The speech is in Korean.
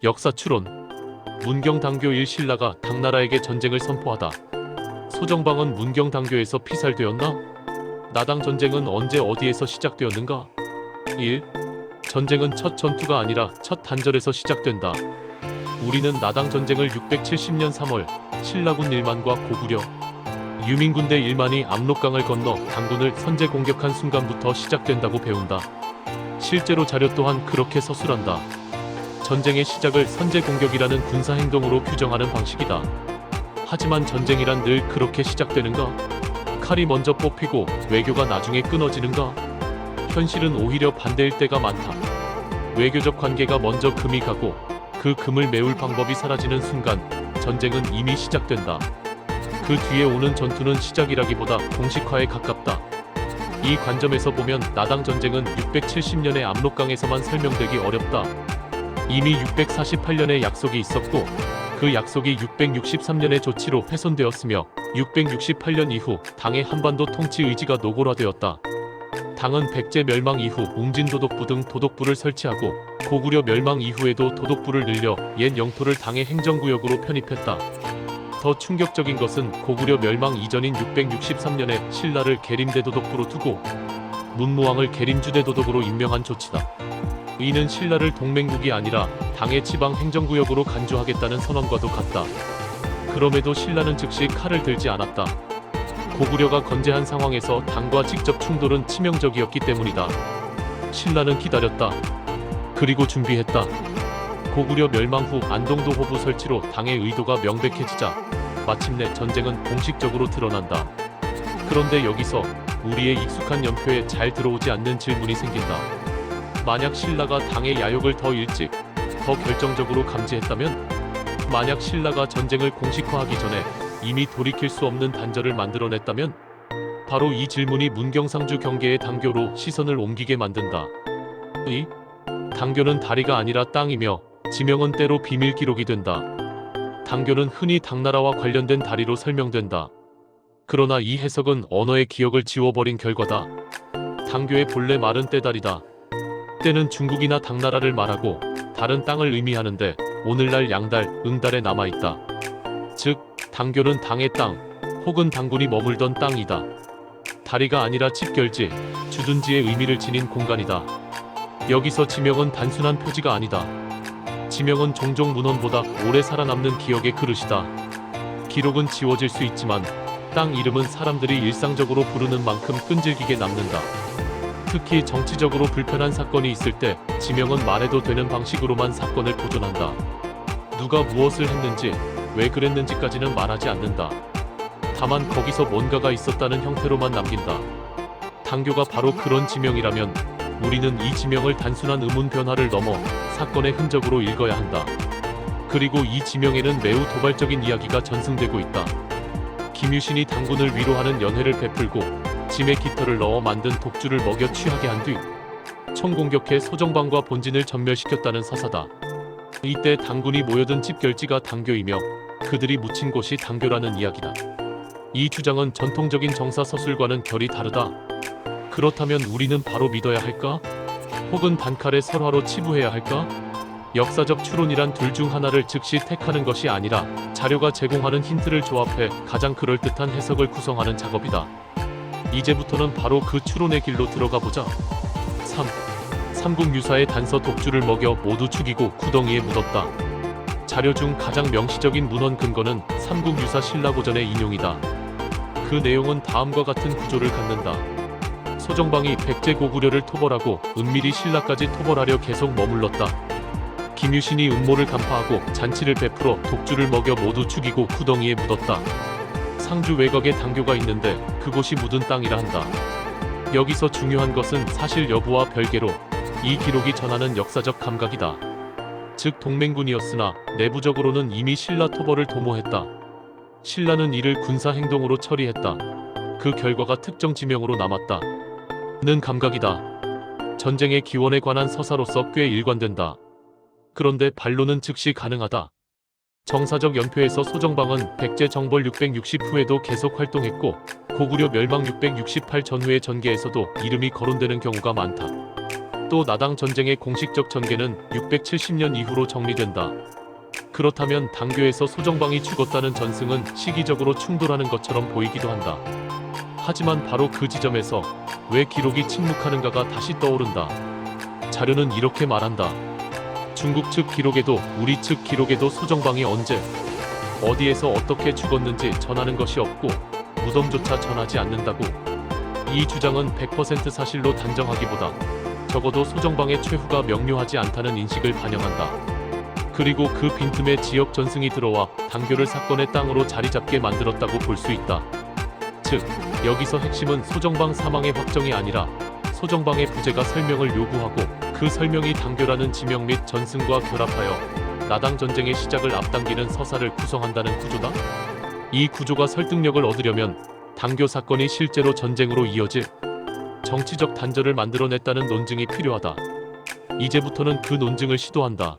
역사 추론. 문경당교 1 신라가 당나라에게 전쟁을 선포하다. 소정방은 문경당교에서 피살되었나? 나당 전쟁은 언제 어디에서 시작되었는가? 1. 전쟁은 첫 전투가 아니라 첫 단절에서 시작된다. 우리는 나당 전쟁을 670년 3월 신라군 1만과 고구려 유민군대 1만이 압록강을 건너 당군을 선제 공격한 순간부터 시작된다고 배운다. 실제로 자료 또한 그렇게 서술한다. 전쟁의 시작을 선제 공격이라는 군사행동으로 규정하는 방식이다. 하지만 전쟁이란 늘 그렇게 시작되는가? 칼이 먼저 뽑히고 외교가 나중에 끊어지는가? 현실은 오히려 반대일 때가 많다. 외교적 관계가 먼저 금이 가고 그 금을 메울 방법이 사라지는 순간 전쟁은 이미 시작된다. 그 뒤에 오는 전투는 시작이라기보다 공식화에 가깝다. 이 관점에서 보면 나당 전쟁은 670년의 압록강에서만 설명되기 어렵다. 이미 648년에 약속이 있었고 그 약속이 663년의 조치로 훼손되었으며 668년 이후 당의 한반도 통치 의지가 노골화되었다. 당은 백제 멸망 이후 웅진도독부 등 도독부를 설치하고 고구려 멸망 이후에도 도독부를 늘려 옛 영토를 당의 행정구역으로 편입했다. 더 충격적인 것은 고구려 멸망 이전인 663년에 신라를 계림대도독부로 두고 문무왕을 계림주대도독으로 임명한 조치다. 이는 신라를 동맹국이 아니라 당의 지방 행정구역으로 간주하겠다는 선언과도 같다. 그럼에도 신라는 즉시 칼을 들지 않았다. 고구려가 건재한 상황에서 당과 직접 충돌은 치명적이었기 때문이다. 신라는 기다렸다. 그리고 준비했다. 고구려 멸망 후 안동도 호부 설치로 당의 의도가 명백해지자 마침내 전쟁은 공식적으로 드러난다. 그런데 여기서 우리의 익숙한 연표에 잘 들어오지 않는 질문이 생긴다. 만약 신라가 당의 야욕을 더 일찍, 더 결정적으로 감지했다면? 만약 신라가 전쟁을 공식화하기 전에 이미 돌이킬 수 없는 단절을 만들어냈다면? 바로 이 질문이 문경상주 경계의 당교로 시선을 옮기게 만든다. 이 당교는 다리가 아니라 땅이며 지명은 때로 비밀 기록이 된다. 당교는 흔히 당나라와 관련된 다리로 설명된다. 그러나 이 해석은 언어의 기억을 지워버린 결과다. 당교의 본래 말은 떼다리다. 때는 중국이나 당나라를 말하고 다른 땅을 의미하는데 오늘날 양달, 응달에 남아있다. 즉, 당교는 당의 땅 혹은 당군이 머물던 땅이다. 다리가 아니라 집결지, 주둔지의 의미를 지닌 공간이다. 여기서 지명은 단순한 표지가 아니다. 지명은 종종 문헌보다 오래 살아남는 기억의 그릇이다. 기록은 지워질 수 있지만 땅 이름은 사람들이 일상적으로 부르는 만큼 끈질기게 남는다. 특히 정치적으로 불편한 사건이 있을 때 지명은 말해도 되는 방식으로만 사건을 보존한다. 누가 무엇을 했는지, 왜 그랬는지까지는 말하지 않는다. 다만 거기서 뭔가가 있었다는 형태로만 남긴다. 당교가 바로 그런 지명이라면 우리는 이 지명을 단순한 의문 변화를 넘어 사건의 흔적으로 읽어야 한다. 그리고 이 지명에는 매우 도발적인 이야기가 전승되고 있다. 김유신이 당군을 위로하는 연회를 베풀고 짐에 깃털을 넣어 만든 독주를 먹여 취하게 한 뒤 총공격해 소정방과 본진을 전멸시켰다는 서사다. 이때 당군이 모여든 집결지가 당교이며 그들이 묻힌 곳이 당교라는 이야기다. 이 주장은 전통적인 정사 서술과는 결이 다르다. 그렇다면 우리는 바로 믿어야 할까? 혹은 단칼에 설화로 치부해야 할까? 역사적 추론이란 둘 중 하나를 즉시 택하는 것이 아니라 자료가 제공하는 힌트를 조합해 가장 그럴듯한 해석을 구성하는 작업이다. 이제부터는 바로 그 추론의 길로 들어가 보자. 3. 삼국유사의 단서 독주를 먹여 모두 죽이고 구덩이에 묻었다. 자료 중 가장 명시적인 문헌 근거는 삼국유사 신라고전의 인용이다. 그 내용은 다음과 같은 구조를 갖는다. 소정방이 백제 고구려를 토벌하고 은밀히 신라까지 토벌하려 계속 머물렀다. 김유신이 음모를 간파하고 잔치를 베풀어 독주를 먹여 모두 죽이고 구덩이에 묻었다. 상주 외곽에 당교가 있는데 그곳이 묻은 땅이라 한다. 여기서 중요한 것은 사실 여부와 별개로 이 기록이 전하는 역사적 감각이다. 즉 동맹군이었으나 내부적으로는 이미 신라 토벌을 도모했다. 신라는 이를 군사 행동으로 처리했다. 그 결과가 특정 지명으로 남았다. 는 감각이다. 전쟁의 기원에 관한 서사로서 꽤 일관된다. 그런데 반론은 즉시 가능하다. 정사적 연표에서 소정방은 백제 정벌 660 후에도 계속 활동했고 고구려 멸망 668 전후의 전개에서도 이름이 거론되는 경우가 많다. 또 나당 전쟁의 공식적 전개는 670년 이후로 정리된다. 그렇다면 당교에서 소정방이 죽었다는 전승은 시기적으로 충돌하는 것처럼 보이기도 한다. 하지만 바로 그 지점에서 왜 기록이 침묵하는가가 다시 떠오른다. 자료는 이렇게 말한다. 중국 측 기록에도 우리 측 기록에도 소정방이 언제 어디에서 어떻게 죽었는지 전하는 것이 없고 무덤조차 전하지 않는다고. 이 주장은 100% 사실로 단정하기보다 적어도 소정방의 최후가 명료하지 않다는 인식을 반영한다. 그리고 그 빈틈에 지역 전승이 들어와 당교를 사건의 땅으로 자리잡게 만들었다고 볼 수 있다. 즉, 여기서 핵심은 소정방 사망의 확정이 아니라 소정방의 부재가 설명을 요구하고 그 설명이 당교라는 지명 및 전승과 결합하여 나당 전쟁의 시작을 앞당기는 서사를 구성한다는 구조다. 이 구조가 설득력을 얻으려면 당교 사건이 실제로 전쟁으로 이어질 정치적 단절을 만들어냈다는 논증이 필요하다. 이제부터는 그 논증을 시도한다.